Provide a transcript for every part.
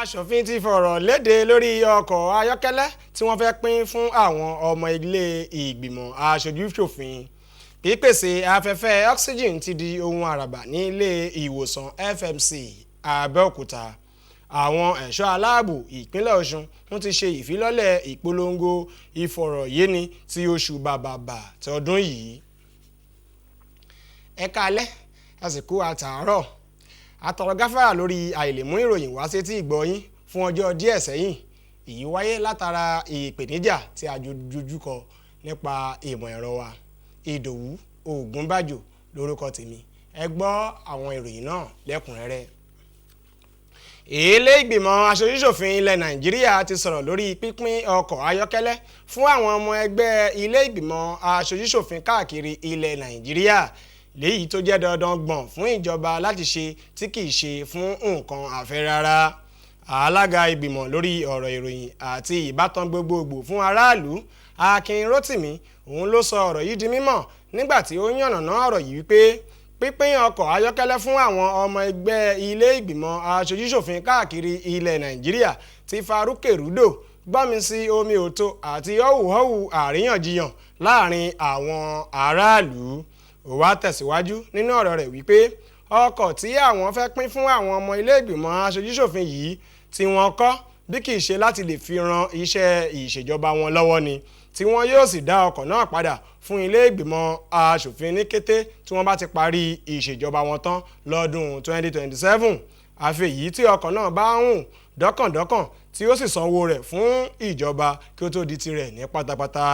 aṣòfin ti fọ̀rọ̀ léde lórí ọkọ̀ ayọ́kẹ́lẹ́ tí wọ́n fẹ́ pín fún àwọn ọmọ ilé ìgbìmọ̀ aṣojú-ṣòfin. Pípèsè afẹ́fẹ́ oxygen ti di ohun àràbà ní ilé ìwòsàn FMC Abẹ́òkúta. Àwọn ẹ̀ṣọ́ aláàbò ìpínlẹ̀ Ọ̀ṣun wọ́n ti ṣe ìfilọ́lẹ̀ ìpolongo ìfọ̀rọ̀yéni ti oṣù bàbàbà tọdún yìí. Ẹ káalẹ́, àsìkò àtàárọ̀. Àtọ̀rọ̀ gáfárà lórí àìlèmú ìròyìn wá sétí ìgbọ́yín fún ọjọ́ díẹ̀ sẹ́yìn. Èyí wáyé látara ìpèníjà tí a dojúkọ nípa ìmọ̀ ẹ̀rọ wa. Ìdòwú Ògúnbàjò lórúkọ tèmi. Ẹ gbọ́ àwọn ìròyìn náà lẹ́kùnrẹ́rẹ́. Ilé ìgbìmọ̀ aṣojú-ṣòfin ilẹ̀ Nàìjíríà ti sọ̀rọ̀ lórí pínpín ọkọ̀ ayọ́kẹ́lẹ́ fún àwọn ọmọ ẹgbẹ́ ilé ìgbìmọ̀ aṣojú-ṣòfin káàkiri ilẹ̀ Nàìjíríà, léyìí tó jẹ́ dandan gbọ̀n fún ìjọba láti ṣe tí kìí ṣe fún nǹkan àfẹ́ rárá. Alága ìgbìmọ̀ lórí ọ̀rọ̀ ìròyìn àti ìbátan gbogbogbò fún aráàlú Akin Rótìmí òun ló sọ ọ̀rọ̀ yìí di mímọ̀ nígbà tí ó yànnàná ọ̀rọ̀ yìí wípé pínpín ọkọ̀ ayọ́kẹ́lẹ́ fún àwọn ọmọ ẹgbẹ́ ilé ìgbìmọ̀ aṣojú-ṣòfin káàkiri ilẹ̀ Nàìjíríà ti fa rúkèrúdò, gbọ́nmi sí omi òtó àti họ́wùhọ́wù àríyànjiyàn láàrin àwọn aráàlú. Ó wá tẹ̀síwájú nínú ọ̀rọ̀ rẹ̀ wípé ọkọ̀ tí àwọn fẹ́ pín fún àwọn ọmọ ilé ìgbìmọ̀ aṣojú-ṣòfin yìí tí wọ́n kọ́ bí kìí ṣe láti lè fi ran iṣẹ́ ìṣèjọba wọn lọ́wọ́ ni, tí wọ́n yóò sì dá ọkọ̀ náà padà fún ilé ìgbìmọ̀ aṣòfin ní kété tí wọ́n bá ti parí ìṣèjọba wọn tán lọ́dún 2027. Àfi èyí tí ọkọ̀ náà bá hùn dọ́kàndọ́kàn tí ó sì sanwó rẹ̀ fún ìjọba kí ó tó di tirẹ̀ ní pátápátá.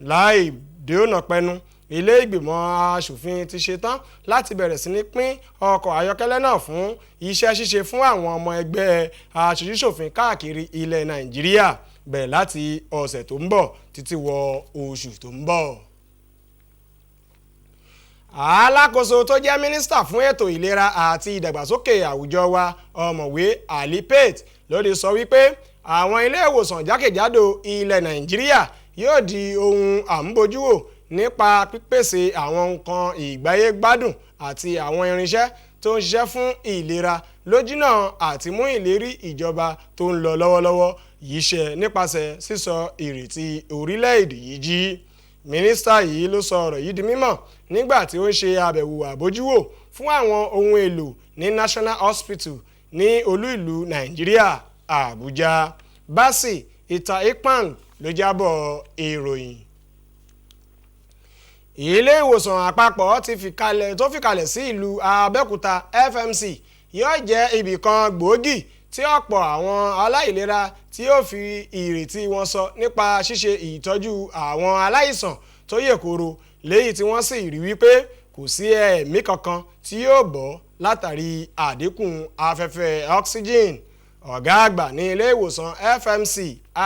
Láì dènà pẹnu, ilé ìgbìmọ̀ aṣòfin ti ṣetán láti bẹ̀rẹ̀ sí ní pín ọkọ̀ ayọ́kẹ́lẹ́ náà fún iṣẹ́ ṣíṣe fún àwọn ọmọ ẹgbẹ́ aṣojú-ṣòfin káàkiri ilẹ̀ Nàìjíríà bẹ̀rẹ̀ láti ọ̀sẹ̀ tó ń bọ̀ títí wọ oṣù tó ń bọ̀. Alákòóso tó jẹ́ mínísítà fún ètò ìlera àti ìdàgbàsókè àwùjọ wa ọ̀mọ̀wé Ali Pate ló ti sọ wípé àwọn ilé ìwòsàn jákèjádò ilẹ̀ Nàìjíríà yóò di ohun àmúbójúwò nípa pípèsè àwọn nǹkan ìgbáyégbádùn àti àwọn irinṣẹ́ tó ń ṣiṣẹ́ fún ìlera lójúnà àti mú ìlérí ìjọba tó ń lọ lọ́wọ́lọ́wọ́ yìí ṣẹ nípasẹ̀ sísọ ìrètí orílẹ̀-èdè yìí jí. Mínísítà yìí ló sọ ọ̀rọ̀ yìí di mímọ̀ nígbà tí ó ń ṣe àbẹ̀wò àbójúwò fún àwọn ohun èlò ní National Hospital ní olú ìlú Nàìjíríà Àbújá. Báṣì Ìta Ikpan ló jábọ̀ ìròyìn. Ilé ìwòsàn àpapọ̀ tó fìkàlẹ̀ sí ìlú Abẹ́òkúta FMC yóò jẹ́ ibì kan gbòógì tí ọ̀pọ̀ àwọn aláìlera tí yóò fi ìrètí wọn sọ nípa ṣíṣe ìtọ́jú àwọn aláìsàn tó yè koro, léyìí tí wọ́n sì rí wípé kò sí ẹ̀mí kankan tí yóò bọ́ látàrí àdínkù afẹ́fẹ́ oxygen. Ọ̀gá àgbà ní ilé ìwòsàn FMC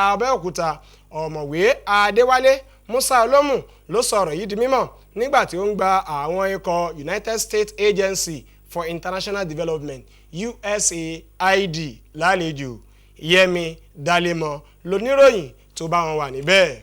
Abẹ́òkúta ọ̀mọ̀wé Adéwálé Musa Olómù ló sọ̀rọ̀ yìí di mímọ̀ nígbà tí ó ń gba àwọn ikọ̀ United States Agency for International Development USAID lálejò. Yẹmi Dalemo lóníròyìn tó bá wọn wà níbẹ̀.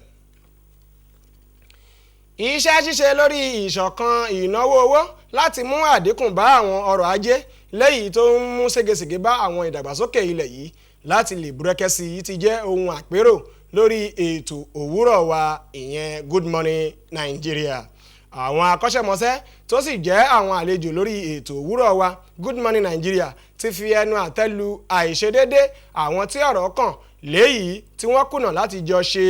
Iṣẹ́ ṣíṣe lórí ìṣọ̀kan ìnáwó owó láti mú àdínkù bá àwọn ọrọ̀ ajé léyìí tó ń mú ségesège bá àwọn ìdàgbàsókè ilẹ̀ yìí láti lè búrẹ́kẹ́ sí i ti jẹ́ ohun àpérò lórí ètò òwúrọ̀ wa ìyẹn Good Morning Nigeria. Àwọn akọ́ṣẹ́mọṣẹ́ tó sì jẹ́ àwọn àlejò lórí ètò òwúrọ̀ wa Good Morning Nigeria ti fi ẹnu àtẹ́ lu àìṣedédé àwọn tí ọ̀rọ̀ kàn léyìí tí wọ́n kùnà láti jọ ṣe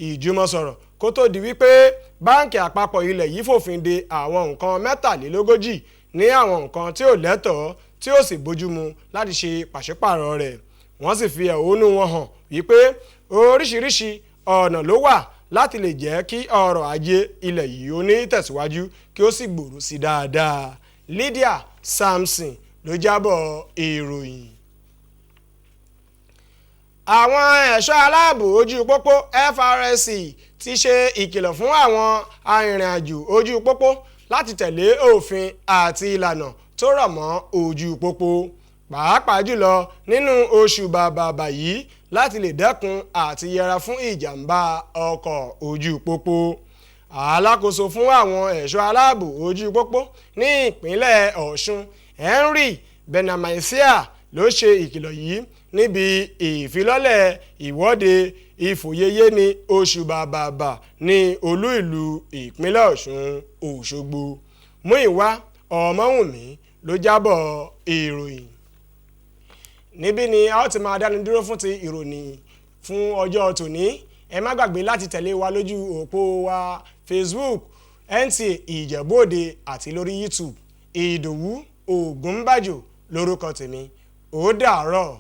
ìjùmọ̀sọ̀rọ̀ kó tó di wípé báǹkì àpapọ̀ ilẹ̀ yìí fòfin de àwọn nǹkan 43 ní àwọn nǹkan tí ò lẹ́tọ̀ọ́ tí ò sì bójúmu láti ṣe pàṣípààrọ̀ rẹ̀. Wọ́n sì fi ẹ̀hónú wọn hàn wípé oríṣiríṣi ọ̀nà ló wà láti lè jẹ́ kí ọrọ̀ ajé ilẹ̀ yìí ó ní tẹ̀síwájú kí ó sì gbòòrò sí dáadáa. Lydia Samson ló jábọ̀ ìròyìn. Àwọn ẹ̀ṣọ́ aláàbò ojú pópó FRSC ti ṣe ìkìlọ̀ fún àwọn arìnrìn-àjò ojú pópó láti tẹ̀lé òfin àti ìlànà tó rọ̀ mọ́ ojú pópó, pàápàá jùlọ nínú oṣù bàbàbà yìí láti lè dẹ́kun àti yẹra fún ìjàmbá ọkọ̀ ojú pópó. Alákòóso fún àwọn ẹ̀ṣọ́ aláàbò ojú pópó ní ìpínlẹ̀ Ọ̀ṣun Henry Benamaisia ló ṣe ìkìlọ̀ yìí níbi ìfilọ́lẹ̀ ìwọ́de ìfòyeyé ní oṣù bàbàbà ní olú ìlú ìpínlẹ̀ Ọ̀ṣun Òṣogbo. Múyìwá Ọmọ́wùnmí ló jábọ̀ ìròyìn. Níbí ni a ó ti máa dánu dúró fún ti ìròyìn fún ọjọ́ tòní. Ẹ má gbàgbé láti tẹ̀lé wa lójú òpó wa Facebook NTA Ìjẹ̀bú-Òde àti lórí YouTube. Ìdòwú Ògúnbàjò lórúkọ tèmi. Ó dàárọ̀.